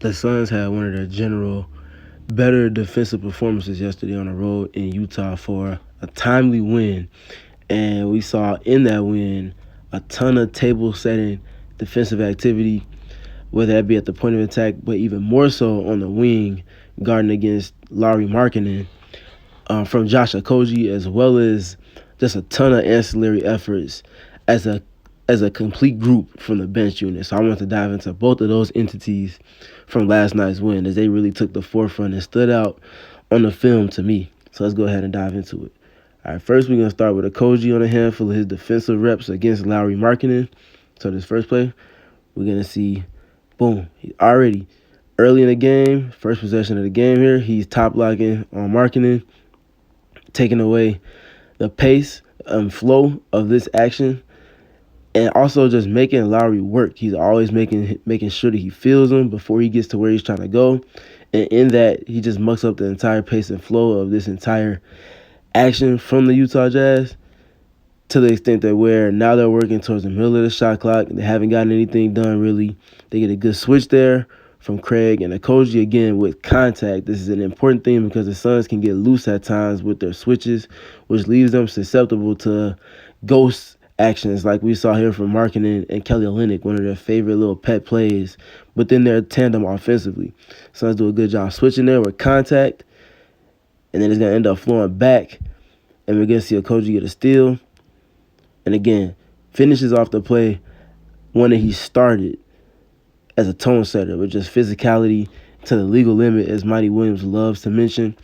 The Suns had one of their general better defensive performances yesterday on the road in Utah for a timely win. And we saw in that win a ton of table-setting defensive activity, whether that be at the point of attack, but even more so on the wing, guarding against Lauri Markkanen from Josh Okogie, as well as just a ton of ancillary efforts as a complete group from the bench unit. So I want to dive into both of those entities from last night's win, as they really took the forefront and stood out on the film to me. So let's go ahead and dive into it. All right, first we're going to start with Okogie on a handful of his defensive reps against Lauri Markkanen. So this first play, we're going to see, boom, he already early in the game, first possession of the game here, he's top locking on Markkanen, taking away the pace and flow of this action, and also just making Lauri work. He's always making sure that he feels him before he gets to where he's trying to go. And in that, he just mucks up the entire pace and flow of this entire action from the Utah Jazz, to the extent that where now they're working towards the middle of the shot clock. They haven't gotten anything done really. They get a good switch there from Craig and Okogie again with contact. This is an important thing because the Suns can get loose at times with their switches, which leaves them susceptible to ghost actions like we saw here from Markkanen and Kelly Olynyk, one of their favorite little pet plays within their tandem offensively. Suns do a good job switching there with contact, and then it's going to end up flowing back, and we're going to see Okogie get a steal. And again, finishes off the play one that he started as a tone setter with just physicality to the legal limit, as Mighty Williams loves to mention,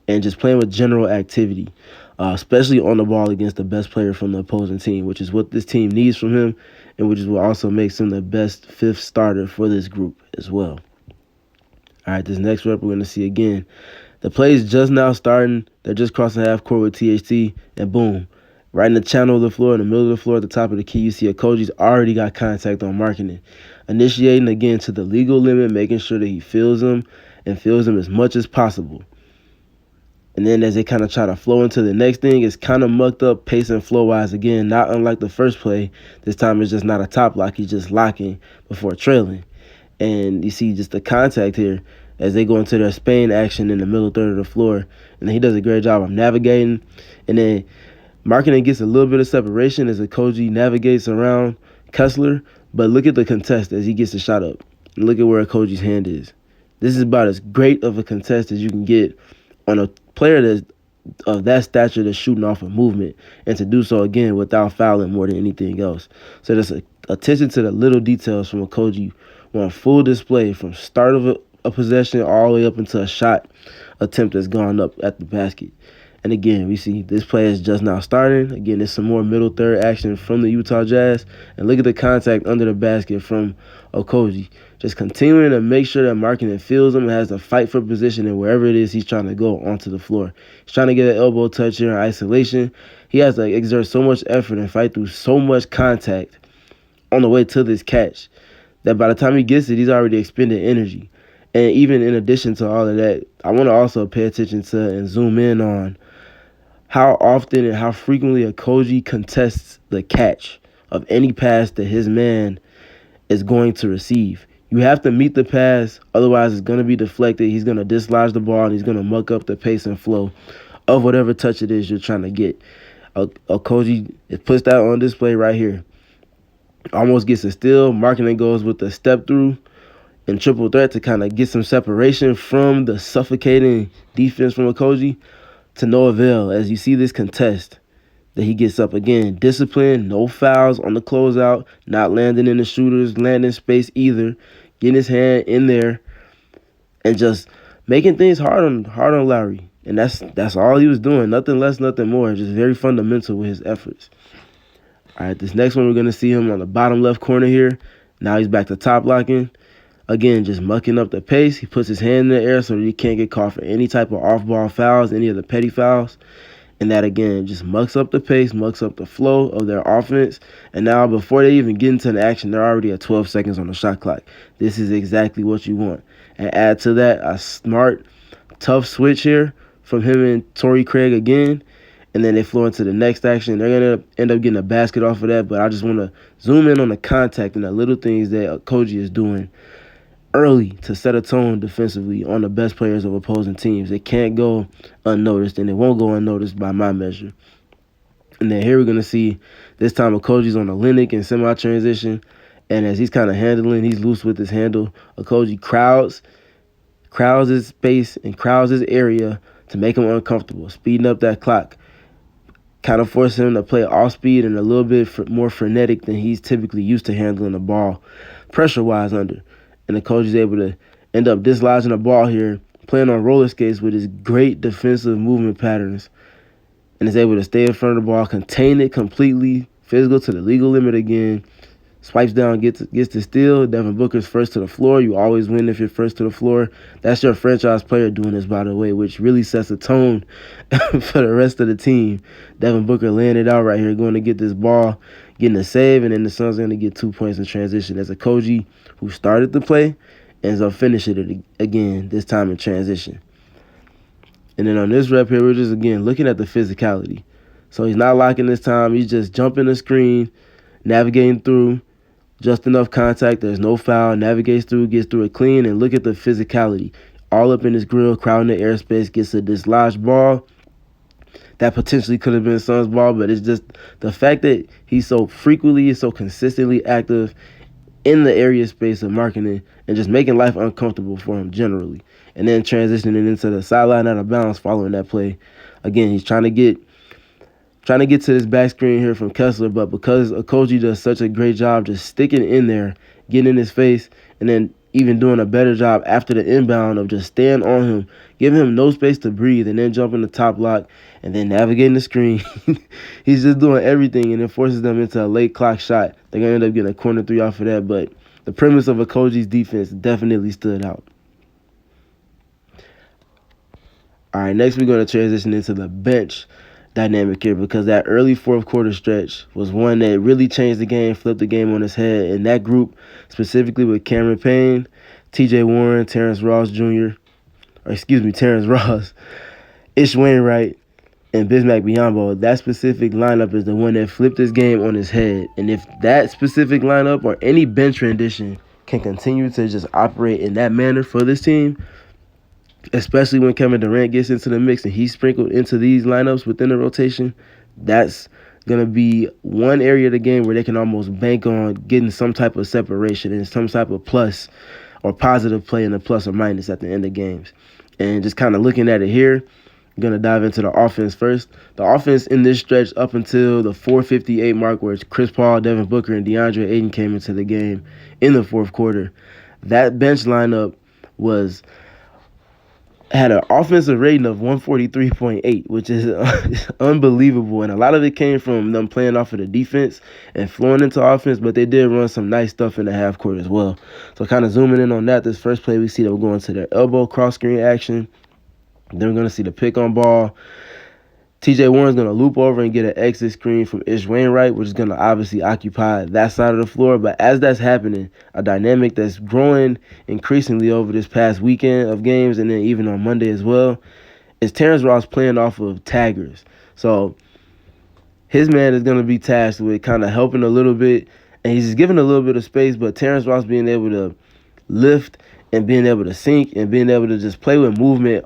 and just playing with general activity, especially on the ball against the best player from the opposing team, which is what this team needs from him, and which is what also makes him the best fifth starter for this group as well. All right, this next rep we're going to see again. The play is just now starting. They're just crossing half court with THT, and boom, right in the channel of the floor, in the middle of the floor, at the top of the key, you see Okogie's already got contact on Markkanen. Initiating again to the legal limit, making sure that he feels him and feels him as much as possible. And then as they kind of try to flow into the next thing, it's kind of mucked up pace and flow-wise again, not unlike the first play. This time it's just not a top lock. He's just locking before trailing. And you see just the contact here as they go into their Spain action in the middle third of the floor. And he does a great job of navigating. And then Markkanen gets a little bit of separation as Okogie navigates around Kessler. But look at the contest as he gets the shot up. And look at where Okogie's hand is. This is about as great of a contest as you can get on a player that's of that stature that's shooting off a movement, and to do so again without fouling more than anything else. So there's attention to the little details from Okogie on full display from start of a possession all the way up into a shot attempt that's gone up at the basket. And again, we see this play is just now starting. Again, there's some more middle third action from the Utah Jazz. And look at the contact under the basket from Okogie. Just continuing to make sure that Markkanen feels him and has to fight for position and wherever it is he's trying to go onto the floor. He's trying to get an elbow touch here in isolation. He has to exert so much effort and fight through so much contact on the way to this catch that by the time he gets it, he's already expended energy. And even in addition to all of that, I want to also pay attention to and zoom in on how often and how frequently Okogie contests the catch of any pass that his man is going to receive. You have to meet the pass, otherwise it's going to be deflected. He's going to dislodge the ball, and he's going to muck up the pace and flow of whatever touch it is you're trying to get. Okogie puts that on display right here. Almost gets a steal. Markkanen goes with the step through and triple threat to kind of get some separation from the suffocating defense from Okogie, to no avail as you see this contest that he gets up again. Discipline, no fouls on the closeout, not landing in the shooter's landing space either, getting his hand in there and just making things hard on Lauri. And that's all he was doing, nothing less, nothing more, just very fundamental with his efforts. All right, this next one we're going to see him on the bottom left corner here. Now he's back to top locking. Again, just mucking up the pace. He puts his hand in the air so that he can't get caught for any type of off-ball fouls, any of the petty fouls. And that, again, just mucks up the pace, mucks up the flow of their offense. And now, before they even get into the action, they're already at 12 seconds on the shot clock. This is exactly what you want. And add to that a smart, tough switch here from him and Torrey Craig again. And then they flow into the next action. They're going to end up getting a basket off of that. But I just want to zoom in on the contact and the little things that Okogie is doing early to set a tone defensively on the best players of opposing teams. It can't go unnoticed, and it won't go unnoticed by my measure. And then here we're going to see this time Okogie's on a Linux and semi-transition. And as he's kind of handling, he's loose with his handle. Okogie crowds his space and crowds his area to make him uncomfortable, speeding up that clock. Kind of forcing him to play off speed and a little bit more frenetic than he's typically used to handling the ball pressure-wise under. And Okogie's able to end up dislodging the ball here, playing on roller skates with his great defensive movement patterns, and is able to stay in front of the ball, contain it completely, physical to the legal limit again, swipes down, gets the steal. Devin Booker's first to the floor. You always win if you're first to the floor. That's your franchise player doing this, by the way, which really sets a tone for the rest of the team. Devin Booker laying it out right here, going to get this ball, getting a save, and then the Suns are going to get 2 points in transition. As Okogie, who started the play, ends up finishing it again, this time in transition. And then on this rep here, we're just, again, looking at the physicality. So he's not locking this time. He's just jumping the screen, navigating through, just enough contact. There's no foul. Navigates through, gets through it clean, and look at the physicality. All up in his grill, crowding the airspace, gets a dislodged ball. That potentially could have been Suns' ball, but it's just the fact that he's so frequently, so consistently active in the area space of marking and just making life uncomfortable for him generally. And then transitioning into the sideline out of bounds following that play. Again, he's trying to get to this back screen here from Kessler, but because Okogie does such a great job just sticking in there, getting in his face, and then even doing a better job after the inbound of just staying on him, giving him no space to breathe, and then jumping the top lock, and then navigating the screen. He's just doing everything, and it forces them into a late clock shot. They're going to end up getting a corner three off of that, but the premise of Okogie's defense definitely stood out. All right, next we're going to transition into the bench dynamic here, because that early fourth quarter stretch was one that really changed the game, flipped the game on its head. And that group, specifically with Cameron Payne, T.J. Warren, Terrence Ross, Ish Wainwright, and Bismack Biyombo, that specific lineup is the one that flipped this game on its head. And if that specific lineup or any bench rendition can continue to just operate in that manner for this team, especially when Kevin Durant gets into the mix and he's sprinkled into these lineups within the rotation, that's going to be one area of the game where they can almost bank on getting some type of separation and some type of plus or positive play in the plus or minus at the end of games. And just kind of looking at it here, I'm going to dive into the offense first. The offense in this stretch up until the 4:58 mark, where it's Chris Paul, Devin Booker, and DeAndre Ayton came into the game in the fourth quarter, that bench lineup had an offensive rating of 143.8, which is unbelievable. And a lot of it came from them playing off of the defense and flowing into offense, but they did run some nice stuff in the half court as well. So kind of zooming in on that, this first play we see them going to their elbow cross-screen action. Then we're going to see the pick on ball. T.J. Warren's going to loop over and get an exit screen from Ish Wainwright, which is going to obviously occupy that side of the floor. But as that's happening, a dynamic that's growing increasingly over this past weekend of games, and then even on Monday as well, is Terrence Ross playing off of taggers. So his man is going to be tasked with kind of helping a little bit, and he's just giving a little bit of space, but Terrence Ross being able to lift and being able to sink and being able to just play with movement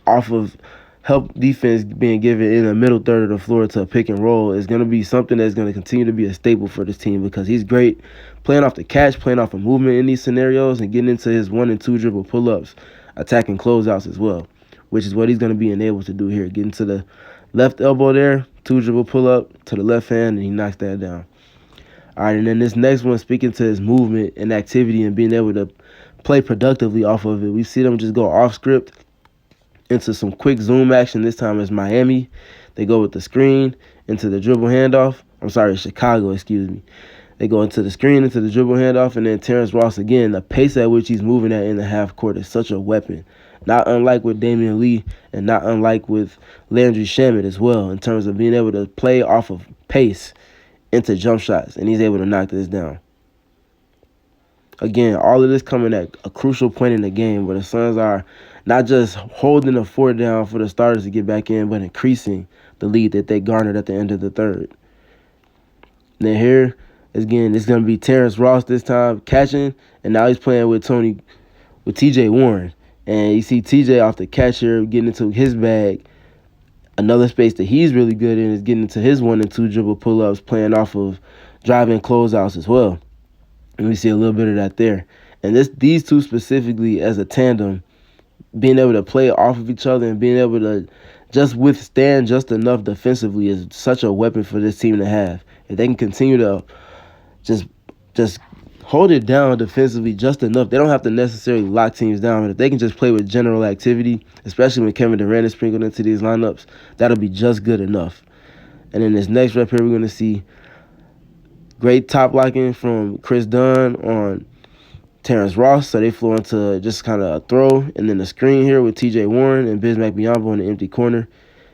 off of help defense being given in the middle third of the floor to a pick and roll is going to be something that's going to continue to be a staple for this team, because he's great playing off the catch, playing off of movement in these scenarios, and getting into his 1 and 2 dribble pull-ups, attacking closeouts as well, which is what he's going to be enabled to do here. Getting to the left elbow there, 2 dribble pull-up to the left hand, and he knocks that down. All right, and then this next one, speaking to his movement and activity and being able to play productively off of it, we see them just go off script into some quick zoom action. This time it's Miami. They go with the screen into the dribble handoff. Chicago, excuse me. They go into the screen, into the dribble handoff, and then Terrence Ross, again, the pace at which he's moving at in the half court is such a weapon. Not unlike with Damian Lee and not unlike with Landry Shamet as well, in terms of being able to play off of pace into jump shots, and he's able to knock this down. Again, all of this coming at a crucial point in the game where the Suns are not just holding the fort down for the starters to get back in, but increasing the lead that they garnered at the end of the third. Then here, again, it's going to be Terrence Ross this time catching, and now he's playing with Tony with TJ Warren. And you see TJ off the catcher getting into his bag. Another space that he's really good in is getting into his 1 and 2 dribble pull-ups, playing off of driving closeouts as well. And we see a little bit of that there. And these two specifically as a tandem, being able to play off of each other and being able to just withstand just enough defensively is such a weapon for this team to have. If they can continue to just hold it down defensively just enough, they don't have to necessarily lock teams down, but if they can just play with general activity, especially when Kevin Durant is sprinkled into these lineups, that'll be just good enough. And in this next rep here, we're going to see great top locking from Chris Dunn on Terrence Ross, so they flow into just kind of a throw, and then the screen here with TJ Warren and Bismack Biyombo in the empty corner.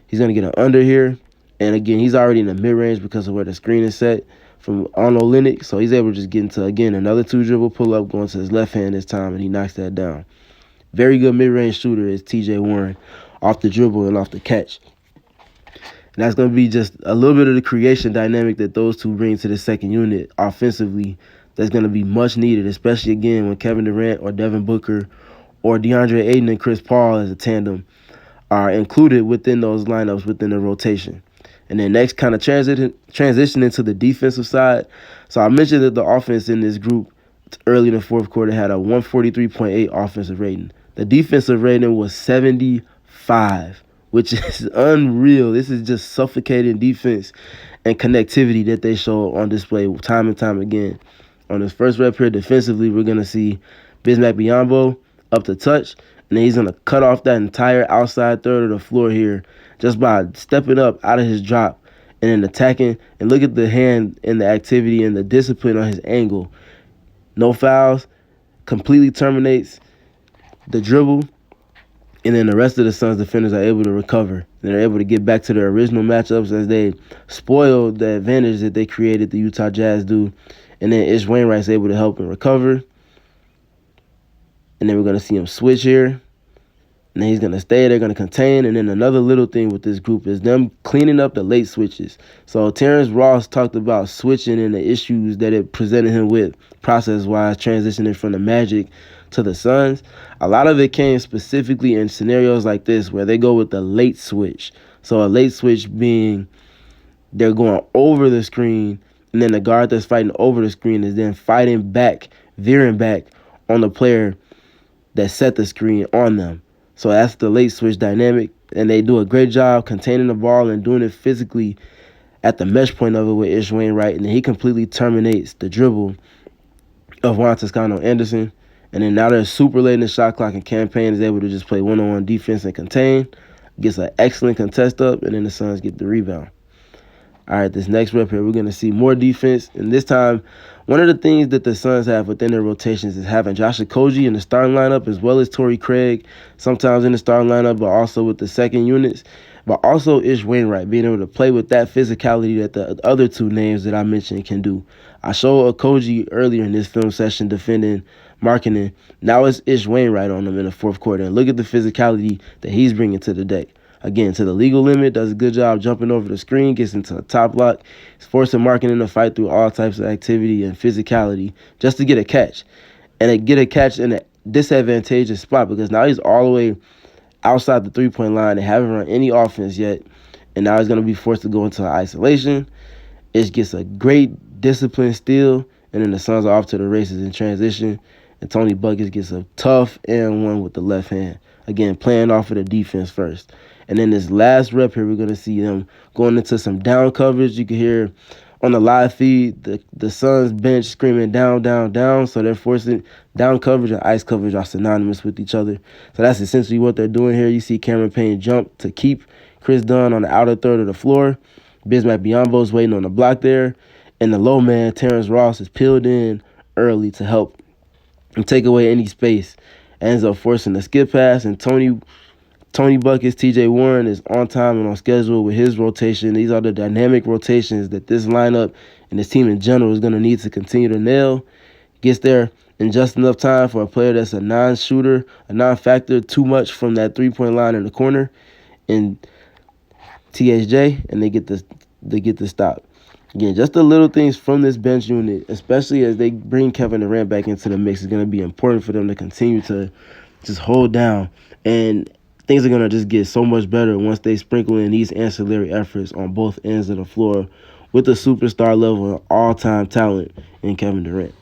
He's going to get an under here, and again, he's already in the mid-range because of where the screen is set from Arnold Lennox, so he's able to just get into, again, another 2 dribble pull-up going to his left hand this time, and he knocks that down. Very good mid-range shooter is TJ Warren off the dribble and off the catch. And that's going to be just a little bit of the creation dynamic that those two bring to the second unit offensively that's going to be much needed, especially, again, when Kevin Durant or Devin Booker or DeAndre Ayton and Chris Paul as a tandem are included within those lineups within the rotation. And then next, kind of transition into the defensive side. So I mentioned that the offense in this group early in the fourth quarter had a 143.8 offensive rating. The defensive rating was 75, which is unreal. This is just suffocating defense and connectivity that they show on display time and time again. On this first rep here defensively, we're going to see Bismack Biyombo up to touch, and then he's going to cut off that entire outside third of the floor here just by stepping up out of his drop and then attacking. And look at the hand and the activity and the discipline on his angle. No fouls, completely terminates the dribble, and then the rest of the Suns defenders are able to recover. And they're able to get back to their original matchups as they spoil the advantage that they created, the Utah Jazz do. And then Ish Wainwright's able to help and recover. And then we're going to see him switch here. And then he's going to stay. They're going to contain. And then another little thing with this group is them cleaning up the late switches. So Terrence Ross talked about switching and the issues that it presented him with process-wise, transitioning from the Magic to the Suns. A lot of it came specifically in scenarios like this where they go with the late switch. So a late switch being they're going over the screen, and then the guard that's fighting over the screen is then fighting back, veering back on the player that set the screen on them. So that's the late switch dynamic, and they do a great job containing the ball and doing it physically at the mesh point of it with Ish Wainwright, and then he completely terminates the dribble of Juan Toscano Anderson. And then now they're super late in the shot clock, and Campaign is able to just play one-on-one defense and contain, gets an excellent contest up, and then the Suns get the rebound. All right, this next rep here, we're going to see more defense. And this time, one of the things that the Suns have within their rotations is having Josh Okogie in the starting lineup as well as Torrey Craig, sometimes in the starting lineup, but also with the second units. But also Ish Wainwright being able to play with that physicality that the other two names that I mentioned can do. I showed Okogie earlier in this film session defending Markkanen. Now it's Ish Wainwright on him in the fourth quarter. And look at the physicality that he's bringing to the deck. Again, to the legal limit, does a good job jumping over the screen, gets into a top lock. He's forcing Markkanen to fight through all types of activity and physicality just to get a catch. And to get a catch in a disadvantageous spot because now he's all the way outside the three-point line and haven't run any offense yet. And now he's going to be forced to go into isolation. It gets a great discipline steal, and then the Suns are off to the races in transition. And Tony Buckets gets a tough and one with the left hand. Again, playing off of the defense first. And then this last rep here, we're going to see them going into some down coverage. You can hear on the live feed the Suns bench screaming down, down, down. So they're forcing down coverage and ice coverage are synonymous with each other. So that's essentially what they're doing here. You see Cameron Payne jump to keep Chris Dunn on the outer third of the floor. Bismack Biyombo's waiting on the block there. And the low man, Terrence Ross, is peeled in early to help and take away any space. Ends up forcing the skip pass, and Tony Buckets, TJ Warren is on time and on schedule with his rotation. These are the dynamic rotations that this lineup and this team in general is going to need to continue to nail. Gets there in just enough time for a player that's a non-shooter, a non-factor, too much from that three-point line in the corner, and THJ, and they get the stop. Again, just the little things from this bench unit, especially as they bring Kevin Durant back into the mix, is going to be important for them to continue to just hold down. And things are going to just get so much better once they sprinkle in these ancillary efforts on both ends of the floor with the superstar level and all-time talent in Kevin Durant.